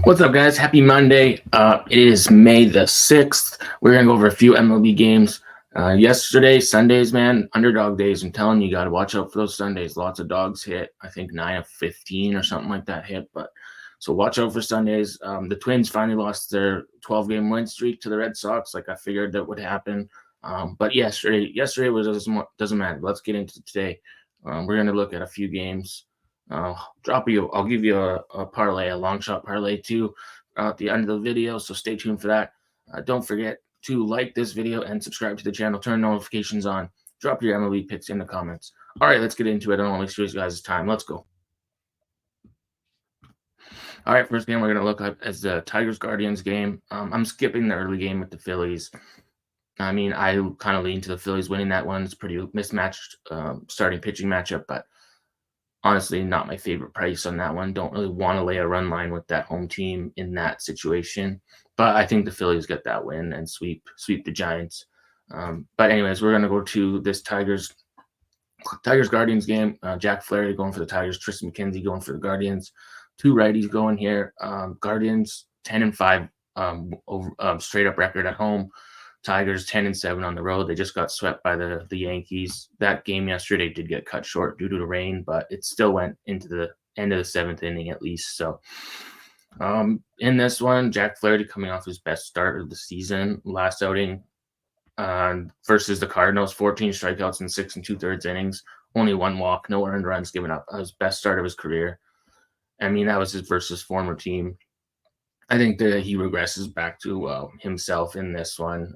What's up, guys? Happy Monday. It is May the 6th. We're going to go over a few MLB games. Yesterday, Sundays, man, underdog days. I'm telling you, you got to watch out for those Sundays. Lots of dogs hit. I think 9 of 15 or something like that hit. So watch out for Sundays. The Twins finally lost their 12-game win streak to the Red Sox, like I figured that would happen. But yesterday doesn't matter. Let's get into today. We're going to look at a few games. I'll give you a parlay, a long shot parlay too, at the end of the video. So stay tuned for that. Don't forget to like this video and subscribe to the channel. Turn notifications on. Drop your MLB picks in the comments. All right, let's get into it. I don't want to waste you guys' time. Let's go. All right, first game we're going to look at is the Tigers-Guardians game. I'm skipping the early game with the Phillies. I mean, I kind of lean to the Phillies winning that one. It's pretty mismatched starting pitching matchup, but honestly, not my favorite price on that one. Don't really want to lay a run line with that home team in that situation. But I think the Phillies get that win and sweep the Giants. But anyways, we're going to go to this Tigers-Guardians game. Jack Flaherty going for the Tigers. Tristan McKenzie going for the Guardians. Two righties going here. Guardians 10-5 straight up record at home. Tigers 10-7 on the road. They just got swept by the Yankees. That game yesterday did get cut short due to the rain, but it still went into the end of the seventh inning at least. So in this one, Jack Flaherty coming off his best start of the season, last outing versus the Cardinals, 14 strikeouts in 6 2/3 innings, only one walk, no earned runs given up. His best start of his career. I mean, that was his versus former team. I think that he regresses back to himself in this one.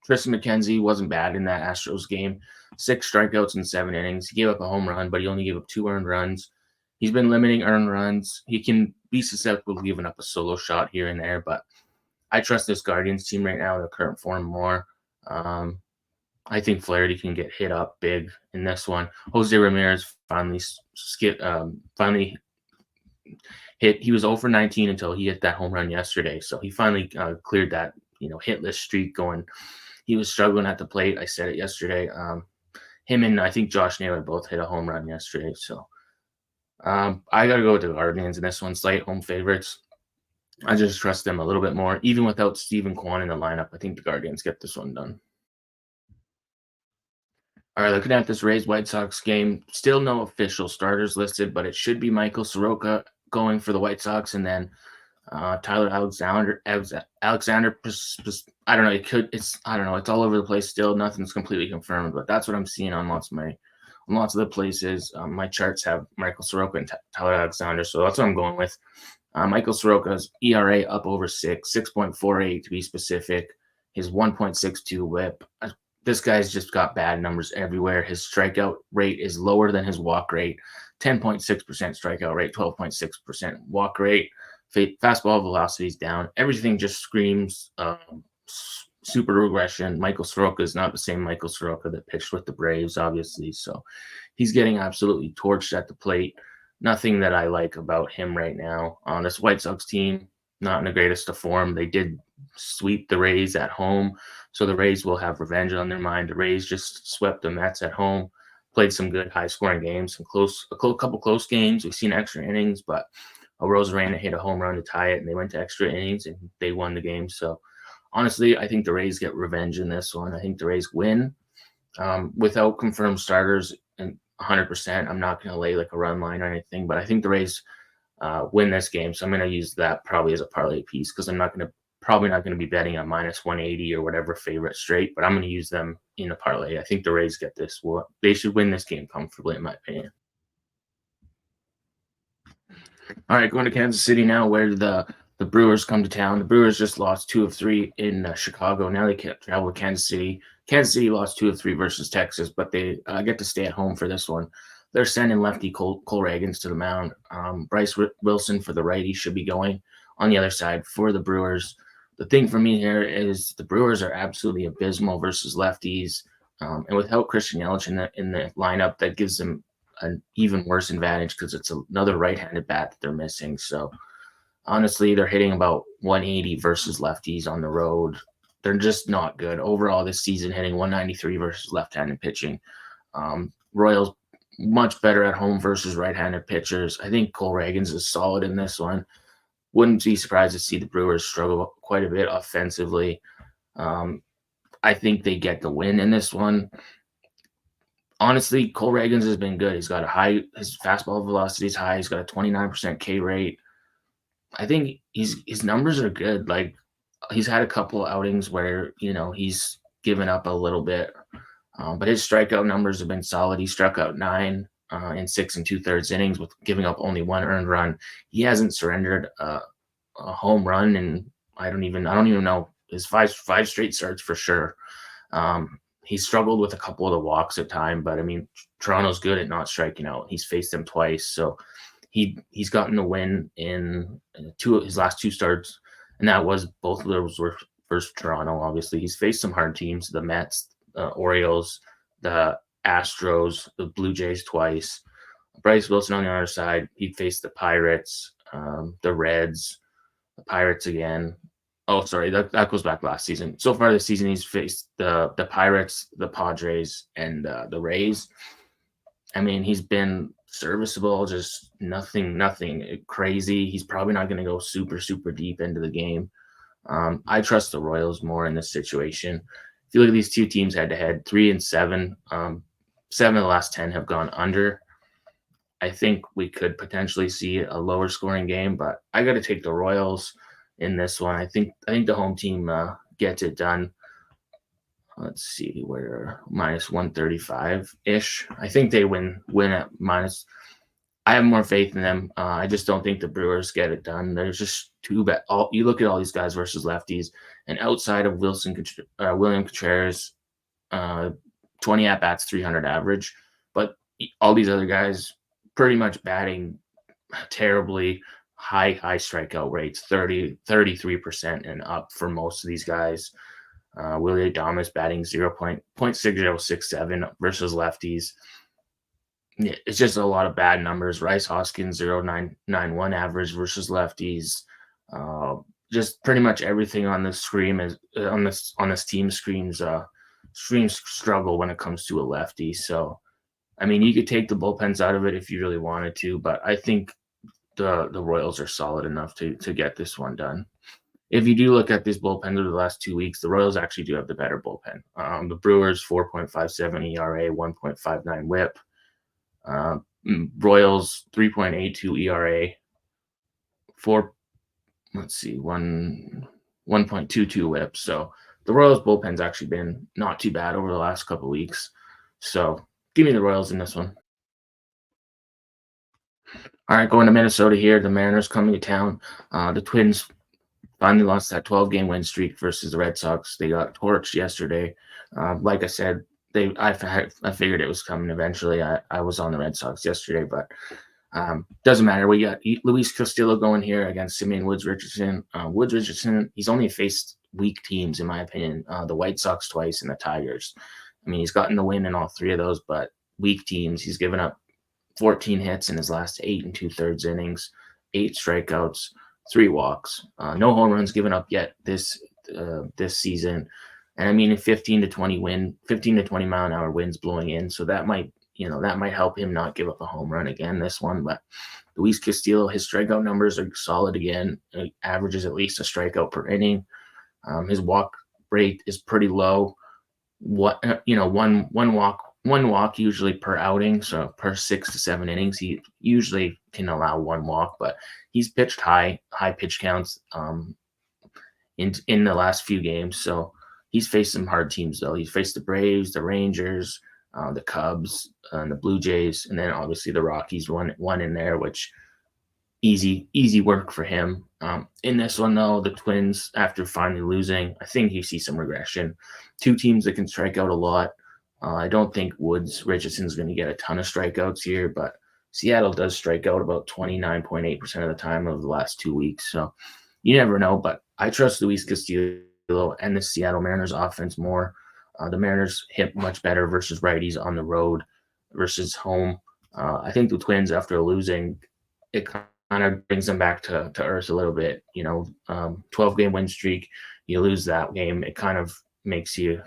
Tristan McKenzie wasn't bad in that Astros game. 6 strikeouts in 7 innings. He gave up a home run, but he only gave up 2 earned runs. He's been limiting earned runs. He can be susceptible to giving up a solo shot here and there, but I trust this Guardians team right now in their current form more. I think Flaherty can get hit up big in this one. Jose Ramirez finally hit. He was 0 for 19 until he hit that home run yesterday. So he finally cleared that hitless streak going. He was struggling at the plate. I said it yesterday. Him and I think Josh Naylor both hit a home run yesterday. So I got to go with the Guardians in this one. Slight home favorites. I just trust them a little bit more. Even without Steven Kwan in the lineup, I think the Guardians get this one done. All right, looking at this Rays White Sox game, still no official starters listed, but it should be Michael Soroka going for the White Sox, and then Tyler Alexander. I don't know. It's all over the place still. Nothing's completely confirmed, but that's what I'm seeing on lots of the places. My charts have Michael Soroka and Tyler Alexander, so that's what I'm going with. Michael Soroka's ERA up over 6.48 to be specific. His 1.62 WHIP. This guy's just got bad numbers everywhere. His strikeout rate is lower than his walk rate. 10.6% strikeout rate, 12.6% walk rate. Fastball velocity is down. Everything just screams super regression. Michael Soroka is not the same Michael Soroka that pitched with the Braves, obviously. So he's getting absolutely torched at the plate. Nothing that I like about him right now. On this White Sox team, not in the greatest of form. They did sweep the Rays at home, so the Rays will have revenge on their mind. The Rays just swept the Mets at home, played some good high-scoring games, a couple close games. We've seen extra innings, but Rosarena hit a home run to tie it, and they went to extra innings, and they won the game. So, honestly, I think the Rays get revenge in this one. I think the Rays win. Without confirmed starters and 100%, I'm not going to lay like a run line or anything, but I think the Rays win this game. So I'm going to use that probably as a parlay piece because I'm probably not going to be betting a minus 180 or whatever favorite straight, but I'm going to use them in a parlay. I think the Rays get this. They should win this game comfortably, in my opinion. All right, going to Kansas City now, where the Brewers come to town. The Brewers just lost 2 of 3 in Chicago. Now they can't travel to Kansas City. Kansas City lost 2 of 3 versus Texas, but they get to stay at home for this one. They're sending lefty Cole Ragans to the mound. Bryce Wilson for the righty should be going on the other side for the Brewers. The thing for me here is the Brewers are absolutely abysmal versus lefties. And without Christian Yelich in the lineup, that gives them an even worse advantage because it's another right-handed bat that they're missing. So honestly, they're hitting about 180 versus lefties on the road. They're just not good. Overall this season, hitting 193 versus left-handed pitching. Royals much better at home versus right-handed pitchers. I think Cole Ragans is solid in this one. Wouldn't be surprised to see the Brewers struggle quite a bit offensively. Um, I think they get the win in this one. Honestly, Cole Reagans has been good. He's got his fastball velocity is high. He's got a 29% K rate. I think his numbers are good. Like, he's had a couple outings where, he's given up a little bit, but his strikeout numbers have been solid. He struck out 9 in 6 2/3 innings with giving up only 1 earned run. He hasn't surrendered a home run, and I don't even know his five straight starts for sure. He struggled with a couple of the walks at time, but I mean, Toronto's good at not striking out. He's faced them twice, so he's gotten the win in his last 2 starts, and that was both of those were versus Toronto. Obviously, he's faced some hard teams: the Mets, the Orioles, the Astros, the Blue Jays twice. Bryce Wilson on the other side, he faced the Pirates, the Reds, the Pirates again. Oh, sorry, that goes back last season. So far this season, he's faced the Pirates, the Padres, and the Rays. I mean, he's been serviceable, just nothing crazy. He's probably not going to go super, super deep into the game. I trust the Royals more in this situation. If you look at these two teams head to head, 3-7, 7 of the last 10 have gone under. I think we could potentially see a lower scoring game, but I got to take the Royals in this one. I think the home team gets it done. Let's see, we're minus 135-ish. I think they win at minus. I have more faith in them. I just don't think the Brewers get it done. There's just too bad. You look at all these guys versus lefties, and outside of William Contreras, 20 at bats, 300 average, but all these other guys pretty much batting terribly. High strikeout rates, 33% and up for most of these guys. Willie Adames batting 0.6067 versus lefties. It's just a lot of bad numbers. Rice Hoskins 0.991 average versus lefties. Just pretty much everything on this screen is on this team screams struggle when it comes to a lefty. So, I mean, you could take the bullpens out of it if you really wanted to, but I think the Royals are solid enough to get this one done. If you do look at this bullpen over the last 2 weeks, the Royals actually do have the better bullpen. The Brewers 4.57 ERA, 1.59 WHIP. Royals 3.82 ERA, 1.22 WHIP. So the Royals bullpen's actually been not too bad over the last couple of weeks. So give me the Royals in this one. All right, going to Minnesota here. The Mariners coming to town. The Twins finally lost that 12-game win streak versus the Red Sox. They got torched yesterday. Like I said, I figured it was coming eventually. I was on the Red Sox yesterday, but doesn't matter. We got Luis Castillo going here against Simeon Woods Richardson. Woods Richardson, he's only faced weak teams, in my opinion. The White Sox twice and the Tigers. I mean, he's gotten the win in all 3 of those, but weak teams. He's given up 14 hits in his last 8 2/3 innings, 8 strikeouts, 3 walks, no home runs given up yet this season. And I mean, 15 to 20 mile an hour winds blowing in. So that might help him not give up a home run again this one. But Luis Castillo, his strikeout numbers are solid again. He averages at least a strikeout per inning. His walk rate is pretty low. One walk usually per outing, so per 6 to 7 innings, he usually can allow 1 walk, but he's pitched high pitch counts in the last few games. So he's faced some hard teams though. He's faced the Braves, the Rangers, the Cubs, and the Blue Jays, and then obviously the Rockies one in there, which easy work for him. In this one though, the Twins, after finally losing, I think you see some regression. 2 teams that can strike out a lot. I don't think Woods Richardson's going to get a ton of strikeouts here, but Seattle does strike out about 29.8% of the time over the last 2 weeks. So you never know, but I trust Luis Castillo and the Seattle Mariners offense more. The Mariners hit much better versus righties on the road versus home. I think the Twins, after losing, it kind of brings them back to earth a little bit. 12-game win streak, you lose that game, it kind of makes you,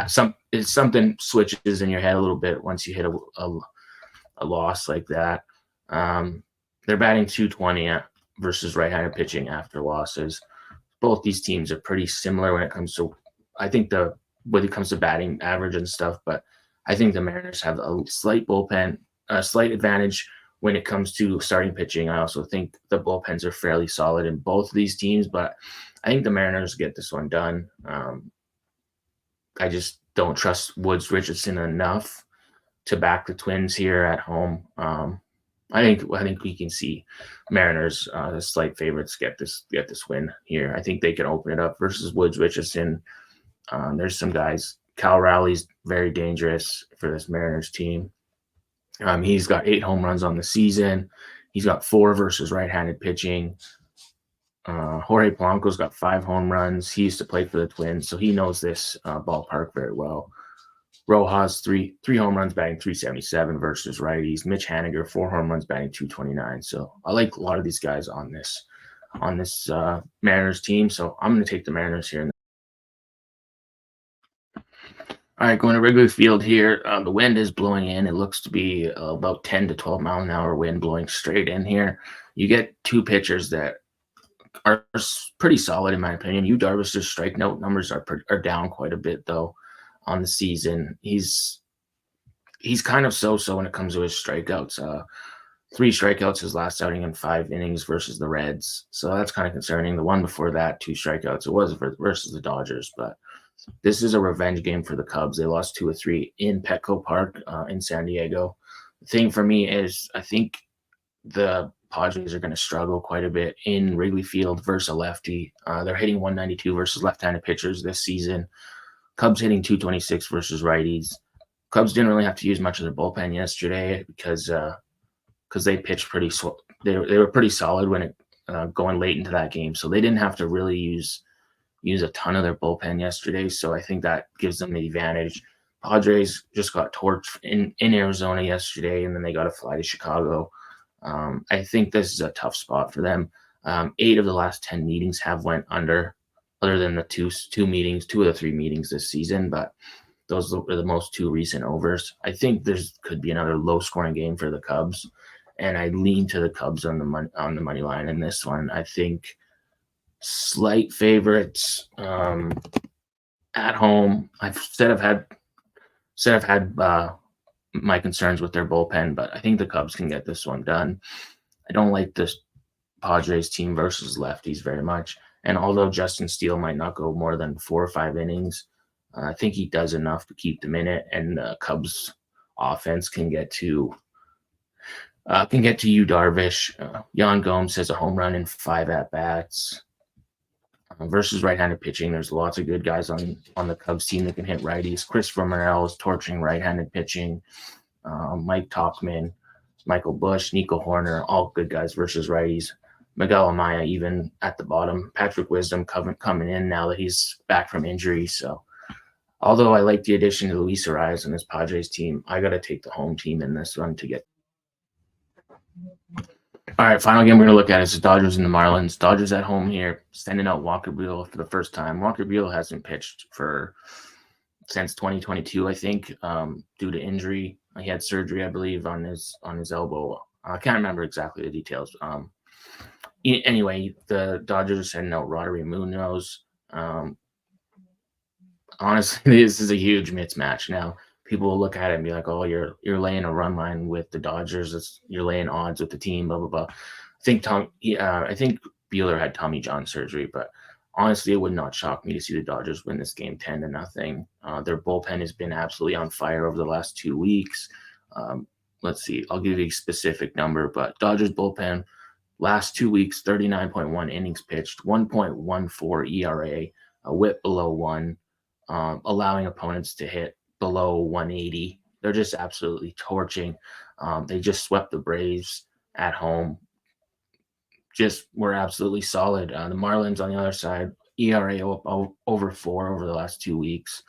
something switches in your head a little bit once you hit a loss like that. They're batting 220 versus right-handed pitching after losses. Both these teams are pretty similar when it comes to, I think when it comes to batting average and stuff, but I think the Mariners have a slight advantage when it comes to starting pitching. I also think the bullpens are fairly solid in both of these teams, but I think the Mariners get this one done. I just don't trust Woods Richardson enough to back the Twins here at home. I think we can see Mariners the slight favorites get this win here. I think they can open it up versus Woods Richardson. There's some guys. Cal Rowley's very dangerous for this Mariners team. He's got 8 home runs on the season. He's got 4 versus right-handed pitching. Jorge Polanco's got 5 home runs. He used to play for the Twins, so he knows this ballpark very well. Rojas, three home runs, batting 377 versus righties. Mitch Haniger, 4 home runs, batting 229. So I like a lot of these guys on this Mariners team. So I'm going to take the Mariners here. All right, going to Wrigley Field here. The wind is blowing in. It looks to be about 10 to 12 mile an hour wind blowing straight in here. You get 2 pitchers that are pretty solid in my opinion. Yu Darvish's strikeout numbers are down quite a bit though on the season. He's kind of so when it comes to his strikeouts. 3 strikeouts his last outing in 5 innings versus the Reds. So that's kind of concerning. The one before that, 2 strikeouts. It was versus the Dodgers, but this is a revenge game for the Cubs. They lost 2 of 3 in Petco Park in San Diego. The thing for me is I think the Padres are going to struggle quite a bit in Wrigley Field versus a lefty. They're hitting 192 versus left-handed pitchers this season. Cubs hitting 226 versus righties. Cubs didn't really have to use much of their bullpen yesterday because they pitched pretty. They were pretty solid when going late into that game, so they didn't have to really use a ton of their bullpen yesterday. So I think that gives them the advantage. Padres just got torched in Arizona yesterday, and then they got to fly to Chicago. I think this is a tough spot for them. 8 of the last 10 meetings have went under, other than the 2 meetings, 2 of the 3 meetings this season, but those are the most 2 recent overs. I think could be another low-scoring game for the Cubs, and I lean to the Cubs on the money line in this one. I think slight favorites at home. I've had my concerns with their bullpen, but I think the Cubs can get this one done. I don't like this Padres team versus lefties very much. And although Justin Steele might not go more than 4 or 5 innings, I think he does enough to keep them in it. And the Cubs offense can get to Yu Darvish. Yan Gomes has a home run in 5 at-bats. Versus right-handed pitching, there's lots of good guys on the Cubs team that can hit righties. Christopher Morel is torching right-handed pitching. Mike Tauchman, Michael Busch, Nico Horner, all good guys versus righties. Miguel Amaya even at the bottom. Patrick Wisdom coming in now that he's back from injury. So although I like the addition to Luis Arias on this Padres team, I got to take the home team in this one to get. All right, final game we're going to look at is the Dodgers and the Marlins. Dodgers at home here, sending out Walker Buehler for the first time. Walker Buehler hasn't pitched since 2022, I think, due to injury. He had surgery, I believe, on his elbow. I can't remember exactly the details. Anyway, the Dodgers are sending out Roddery Munoz. Honestly, this is a huge mismatch now. People will look at it and be like, "Oh, you're laying a run line with the Dodgers. You're laying odds with the team." Blah blah blah. I think Buehler had Tommy John surgery, but honestly, it would not shock me to see the Dodgers win this game 10-0. Their bullpen has been absolutely on fire over the last 2 weeks. Let's see, I'll give you a specific number, but Dodgers bullpen last 2 weeks, 39.1 innings pitched, 1.14 ERA, a WHIP below 1, allowing opponents to hit below 180. They're just absolutely torching. They just swept the Braves at home. Just were absolutely solid. The Marlins on the other side, ERA over 4 over the last 2 weeks.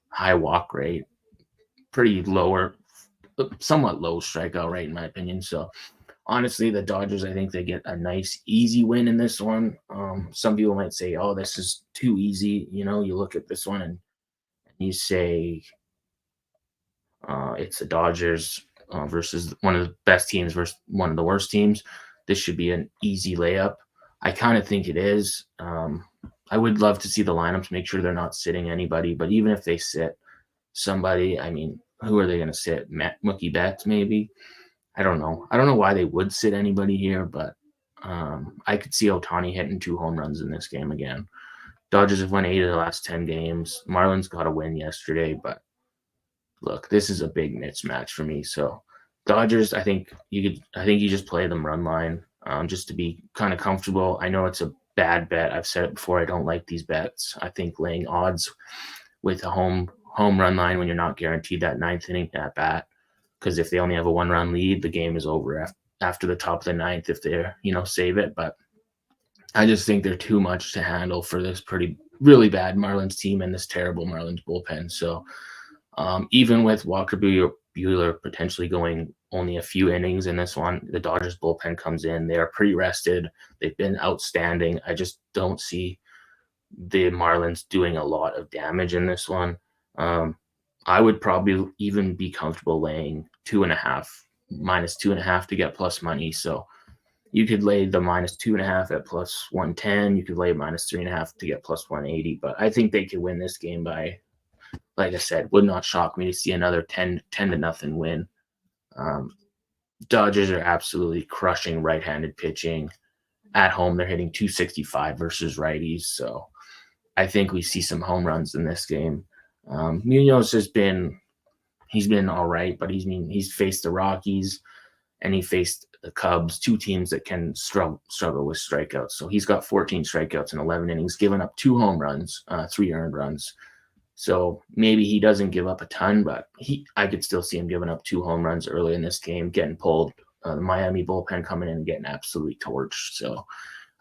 High walk rate, pretty lower, somewhat low strikeout rate in my opinion. So honestly, the Dodgers, I think they get a nice, easy win in this one. Some people might say, "Oh, this is too easy." You look at this one and you say, it's the Dodgers versus one of the best teams versus one of the worst teams. this should be an easy layup. I kind of think it is. I would love to see the lineups, make sure they're not sitting anybody, but even if they sit somebody, I mean, who are they going to sit? Mookie Betts, maybe? I don't know. I don't know why they would sit anybody here, but I could see Ohtani hitting 2 home runs in this game again. Dodgers have won 8 of the last 10 games. Marlins got a win yesterday, but look, this is a big mismatch for me. So Dodgers, I think you just play them run line just to be kind of comfortable. I know it's a bad bet. I've said it before. I don't like these bets. I think laying odds with a home run line when you're not guaranteed that 9th inning at bat, because if they only have a 1-run lead, the game is over after the top of the 9th if they're save it. But I just think they're too much to handle for this really bad Marlins team and this terrible Marlins bullpen. So even with Walker Buehler potentially going only a few innings in this one, the Dodgers bullpen comes in. They are pretty rested. They've been outstanding. I just don't see the Marlins doing a lot of damage in this one. I would probably even be comfortable laying -2.5 to get plus money. So you could lay the -2.5 at plus 110. You could lay -3.5 to get plus 180. But I think they could win this game by, like I said, would not shock me to see another 10-0 win. Dodgers are absolutely crushing right-handed pitching. At home, they're hitting .265 versus righties. So I think we see some home runs in this game. Munoz he's been all right, but he's faced the Rockies and he faced the Cubs, 2 teams that can struggle with strikeouts. So he's got 14 strikeouts in 11 innings, given up 2 home runs, 3 earned runs. So maybe he doesn't give up a ton, but I could still see him giving up 2 home runs early in this game, getting pulled. The Miami bullpen coming in and getting absolutely torched. So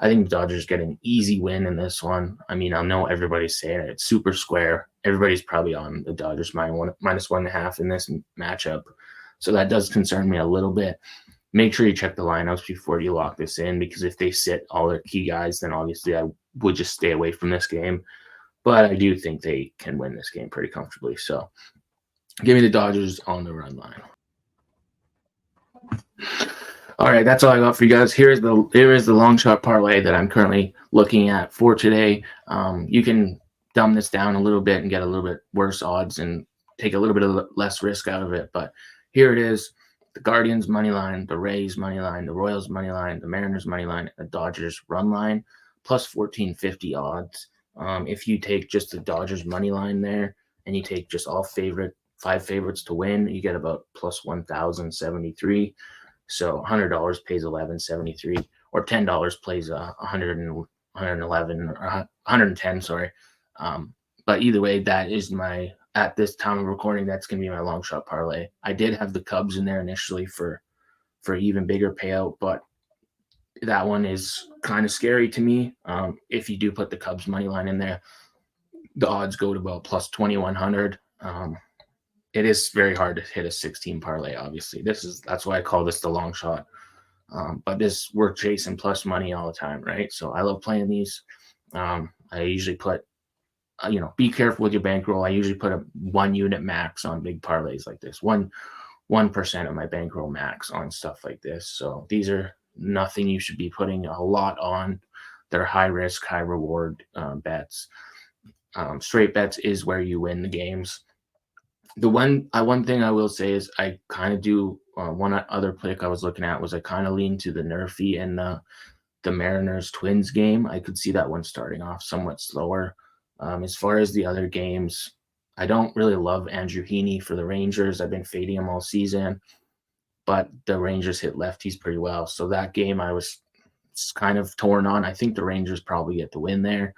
I think the Dodgers get an easy win in this one. I mean, I know everybody's saying it. It's super square. Everybody's probably on the Dodgers -1.5 in this matchup. So that does concern me a little bit. Make sure you check the lineups before you lock this in, because if they sit all their key guys, then obviously I would just stay away from this game. But I do think they can win this game pretty comfortably. So give me the Dodgers on the run line. All right, that's all I got for you guys. Here is the Longshot Parlay that I'm currently looking at for today. You can dumb this down a little bit and get a little bit worse odds and take a little bit of less risk out of it. But here it is: the Guardians money line, the Rays money line, the Royals money line, the Mariners money line, the Dodgers run line, plus 1450 odds. If you take just the Dodgers money line there and you take just all 5 favorites to win, you get about plus 1,073. So $100 pays 1173, or $10 plays 111 or 110. Sorry, but either way, that is at this time of recording. That's going to be my long shot parlay. I did have the Cubs in there initially for even bigger payout, but that one is kind of scary to me. If you do put the Cubs money line in there, the odds go to about plus 2,100. It is very hard to hit a 16 parlay. Obviously, that's why I call this the long shot. But we're chasing plus money all the time, right? So I love playing these. I usually put, be careful with your bankroll. I usually put a 1 unit max on big parlays like this. 1% of my bankroll max on stuff like this. So these are nothing you should be putting a lot on. They're high risk, high reward bets. Straight bets is where you win the games. The one thing I will say is I kind of do one other pick I was looking at was I kind of lean to the Nerfy and the Mariners Twins game. I could see that one starting off somewhat slower. As far as the other games, I don't really love Andrew Heaney for the Rangers. I've been fading him all season, but the Rangers hit lefties pretty well. So that game I was kind of torn on. I think the Rangers probably get the win there.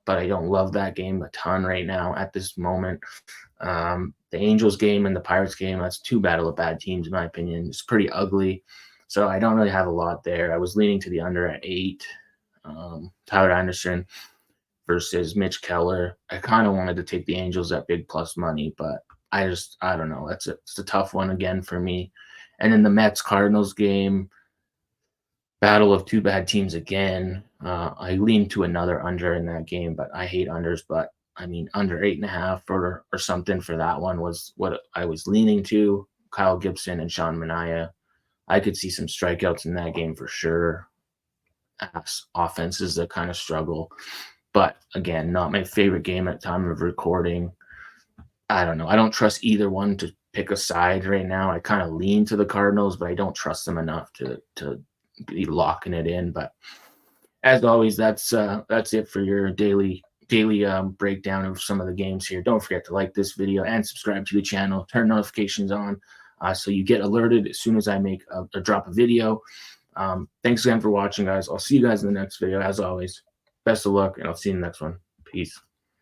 But I don't love that game a ton right now at this moment. The Angels game and the Pirates game, that's 2 battle of bad teams in my opinion. It's pretty ugly. So I don't really have a lot there. I was leaning to the under at 8. Tyler Anderson versus Mitch Keller. I kind of wanted to take the Angels at big plus money, but I don't know. It's a tough one again for me. And then the Mets-Cardinals game, battle of 2 bad teams again. I lean to another under in that game, but I hate unders. But I mean, under 8.5 or something for that one was what I was leaning to. Kyle Gibson and Sean Manaea I could see some strikeouts in that game for sure. Offenses that kind of struggle. But again, not my favorite game at time of recording. I don't know. I don't trust either one to pick a side right now. I kind of lean to the Cardinals, but I don't trust them enough to be locking it in. But as always, that's it for your daily breakdown of some of the games here. Don't forget to like this video and subscribe to the channel. Turn notifications on so you get alerted as soon as I make a drop a video. Thanks again for watching, guys. I'll see you guys in the next video. As always, best of luck, and I'll see you in the next one. Peace.